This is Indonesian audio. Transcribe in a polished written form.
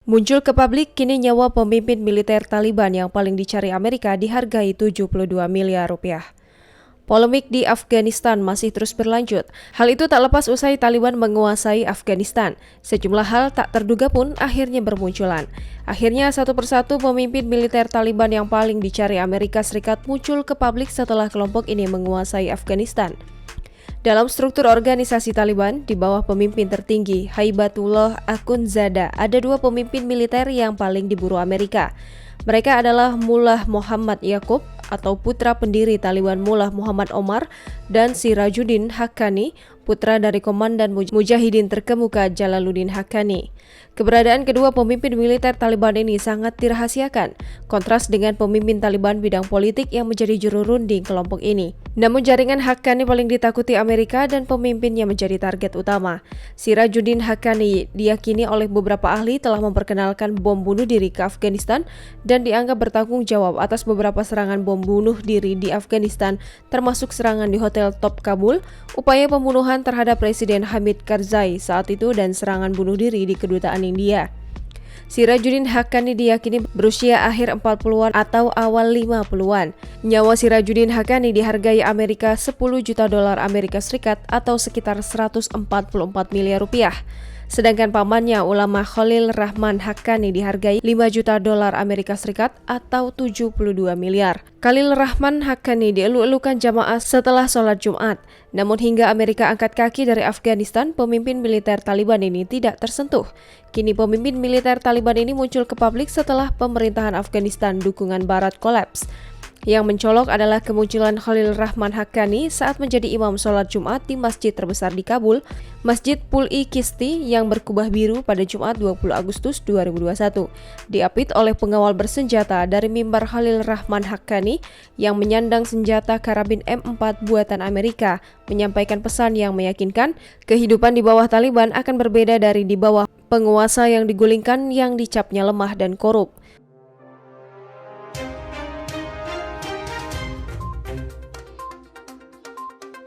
Muncul ke publik, kini nyawa pemimpin militer Taliban yang paling dicari Amerika dihargai 72 miliar rupiah. Polemik di Afghanistan masih terus berlanjut. Hal itu tak lepas usai Taliban menguasai Afghanistan. Sejumlah hal tak terduga pun akhirnya bermunculan. Akhirnya satu persatu pemimpin militer Taliban yang paling dicari Amerika Serikat muncul ke publik setelah kelompok ini menguasai Afghanistan. Dalam struktur organisasi Taliban, di bawah pemimpin tertinggi Haibatullah Akhundzada, ada dua pemimpin militer yang paling diburu Amerika. Mereka adalah Mullah Muhammad Yaqub atau putra pendiri Taliban Mullah Muhammad Omar dan Sirajuddin Haqqani, putra dari komandan Mujahidin terkemuka Jalaluddin Haqqani. Keberadaan kedua pemimpin militer Taliban ini sangat dirahasiakan, kontras dengan pemimpin Taliban bidang politik yang menjadi juru runding kelompok ini. Namun jaringan Haqqani paling ditakuti Amerika dan pemimpinnya menjadi target utama. Sirajuddin Haqqani diyakini oleh beberapa ahli telah memperkenalkan bom bunuh diri ke Afghanistan dan dianggap bertanggung jawab atas beberapa serangan bom bunuh diri di Afghanistan, termasuk serangan di Hotel Top Kabul, upaya pembunuhan terhadap Presiden Hamid Karzai saat itu, dan serangan bunuh diri di kedutaan India. Sirajuddin Haqqani diyakini berusia akhir 40-an atau awal 50-an. Nyawa Sirajuddin Haqqani dihargai Amerika 10 juta dolar Amerika Serikat atau sekitar 144 miliar rupiah. Sedangkan pamannya ulama Khalil Rahman Haqqani dihargai 5 juta dolar Amerika Serikat atau 72 miliar. Khalil Rahman Haqqani dielu-elukan jamaah setelah sholat Jumat. Namun hingga Amerika angkat kaki dari Afghanistan, pemimpin militer Taliban ini tidak tersentuh. Kini pemimpin militer Taliban ini muncul ke publik setelah pemerintahan Afghanistan dukungan Barat kolaps. Yang mencolok adalah kemunculan Khalil Rahman Haqqani saat menjadi imam sholat Jumat di masjid terbesar di Kabul, Masjid Pul-i-Kisti yang berkubah biru pada Jumat 20 Agustus 2021. Diapit oleh pengawal bersenjata dari mimbar Khalil Rahman Haqqani yang menyandang senjata karabin M4 buatan Amerika, menyampaikan pesan yang meyakinkan kehidupan di bawah Taliban akan berbeda dari di bawah penguasa yang digulingkan yang dicapnya lemah dan korup.